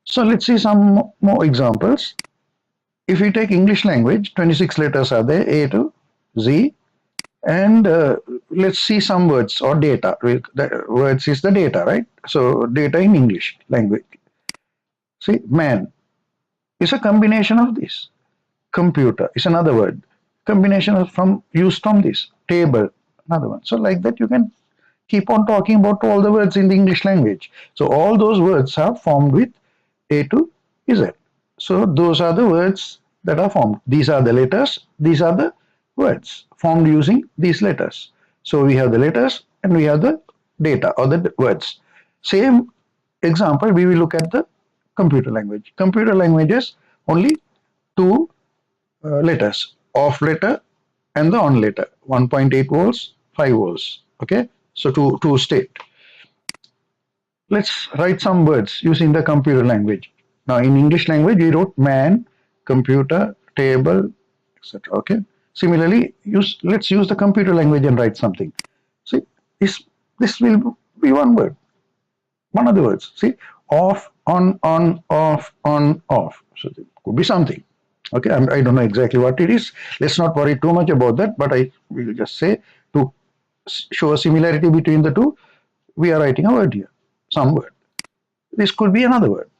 So let's see some more examples. If we take English language, 26 letters are there, A to Z, and let's see some words or data. The words is the data, right? So data in English language. See, man is a combination of this. Computer is another word. Combination of from used from this. Table, another one. So like that you can keep on talking about all the words in the English language. So all those words are formed with A to Z. So those are the words that are formed. These are the letters. These are the words formed using these letters. So we have the letters and we have the data or the words. Same example, we will look at the computer language. Computer languages only two letters, off letter and the on letter, 1.8 volts, 5 volts. Okay, so to state. Let's write some words using the computer language. Now in English language, we wrote man, computer, table, etc. Okay. Similarly, let's use the computer language and write something. See, this will be one word, one of the words. See, off, on, off, on, off. So it could be something. Okay, I don't know exactly what it is. Let's not worry too much about that, but I will just say to show a similarity between the two, we are writing a word here, some word. This could be another word.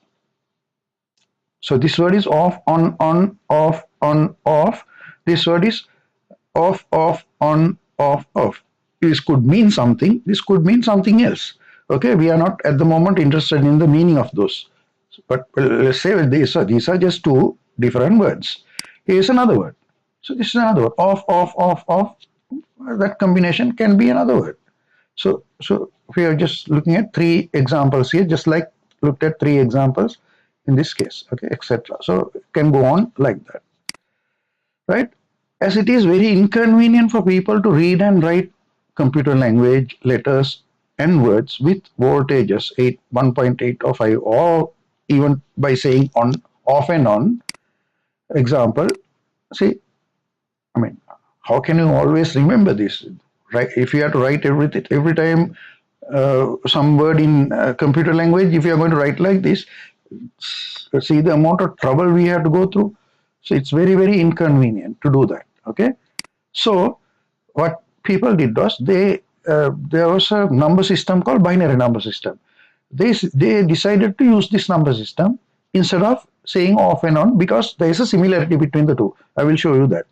So this word is off, on, off, on, off. This word is off, on, off. This could mean something. This could mean something else. Okay, we are not at the moment interested in the meaning of those. But let's say these are just two different words. Here's another word. So this is another word. Off, off. That combination can be another word. So we are just looking at three examples here, just like looked at three examples in this case, okay, etc. So it can go on like that, right? As it is very inconvenient for people to read and write computer language, letters, and words with voltages 1.8 or 5, or even by saying on, off and on. Example, see, I mean, how can you always remember this? Right? If you have to write everything every time some word in computer language, if you are going to write like this, see the amount of trouble we have to go through. So it's very inconvenient to do that. Okay, so what people did was there was a number system called binary number system. They decided to use this number system instead of saying off and on, because there is a similarity between the two. I will show you that.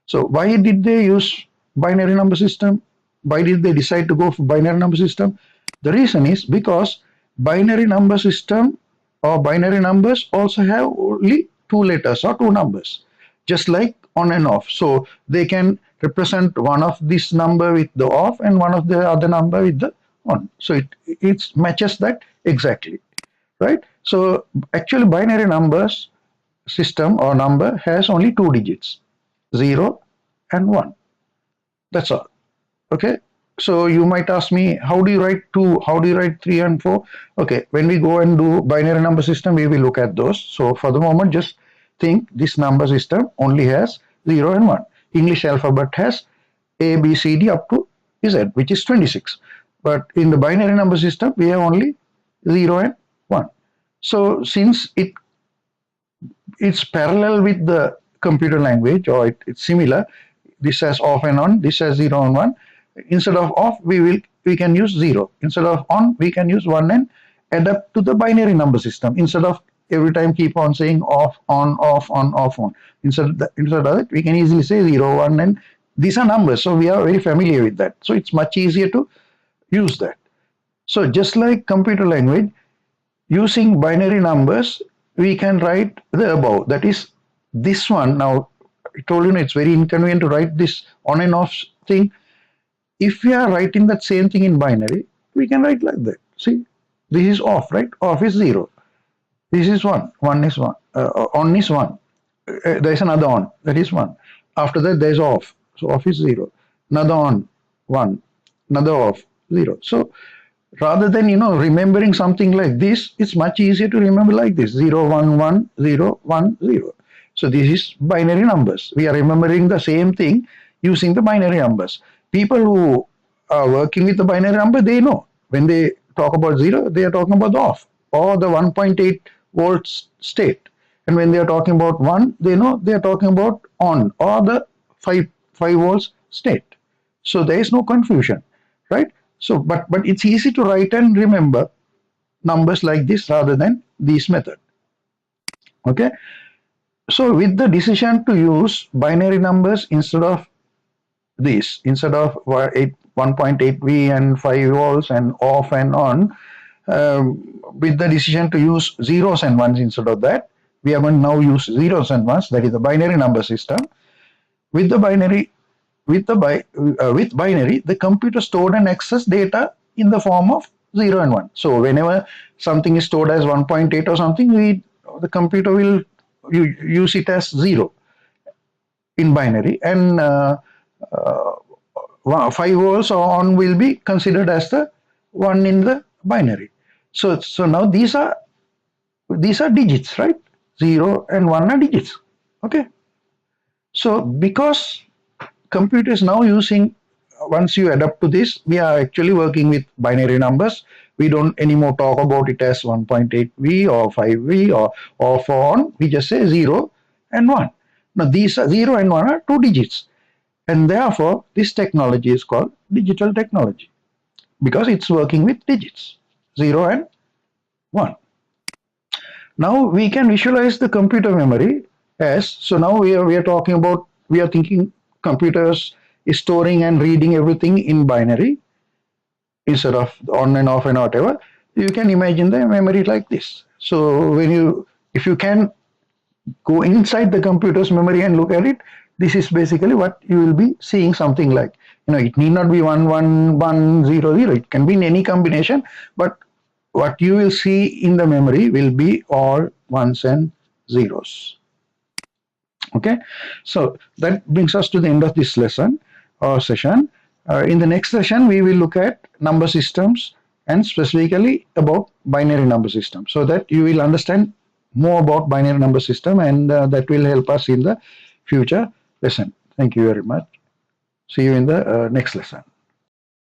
So why did they use binary number system? Why did they decide to go for binary number system? The reason is because binary number system or binary numbers also have only two letters or two numbers, just like on and off. So they can represent one of this number with the off and one of the other number with the on. So it matches that exactly, right? So actually binary numbers system or number has only two digits, 0 and 1. That's all. Okay. So you might ask me, how do you write 2? How do you write 3 and 4? Okay. When we go and do binary number system, we will look at those. So for the moment, just think this number system only has 0 and 1. English alphabet has A, B, C, D up to Z, which is 26. But in the binary number system, we have only 0 and 1. So since it's parallel with the computer language, or it's similar, this has off and on, this has 0 and 1. Instead of off, we can use 0. Instead of on, we can use 1 and adapt to the binary number system. Instead of every time keep on saying off, on, off, on, off, on. Instead of that, we can easily say 0, 1, and these are numbers. So we are very familiar with that. So it's much easier to use that. So just like computer language, using binary numbers, we can write the above. That is this one. Now, I told you it's very inconvenient to write this on and off thing. If we are writing that same thing in binary, we can write like that. See, this is off, right? Off is 0. This is 1. 1 is 1. On is 1. There is another on. That is 1. After that, there is off. So off is 0. Another on, 1. Another off, 0. So rather than remembering something like this, it's much easier to remember like this: 0, 1, 1, 0, 1, 0. So this is binary numbers. We are remembering the same thing using the binary numbers. People who are working with the binary number, they know when they talk about 0, they are talking about the off, or the 1.8 volt state. And when they are talking about 1, they know they are talking about on or the 5 volts state. So there is no confusion, right? So, but it's easy to write and remember numbers like this rather than this method. Okay. So with the decision to use binary numbers instead of this, instead of 1.8V and 5 volts and off and on, with the decision to use zeros and ones instead of that, we are going to now use zeros and ones. That is the binary number system. With the binary, with binary, the computer stored and access data in the form of 0 and 1. So whenever something is stored as 1.8 or something, the computer will use it as 0 in binary, and 5 volts or on will be considered as the 1 in the binary. So now these are digits, right? 0 and 1 are digits. Okay. So because computer is now using, once you adapt to this, we are actually working with binary numbers. We don't anymore talk about it as 1.8V or 5V or off or on. We just say 0 and 1. Now these are 0 and 1 are 2 digits. And therefore, this technology is called digital technology because it's working with digits, 0 and 1. Now we can visualize the computer memory as, so now we are talking about, we are thinking computers is storing and reading everything in binary instead of on and off and whatever. You can imagine the memory like this. So if you can go inside the computer's memory and look at it, this is basically what you will be seeing, something like, it need not be 11100. It can be in any combination, but what you will see in the memory will be all ones and zeros. Okay, so that brings us to the end of this lesson or session. In the next session, we will look at number systems and specifically about binary number system, so that you will understand more about binary number system, and that will help us in the future lesson. Thank you very much. See you in the next lesson.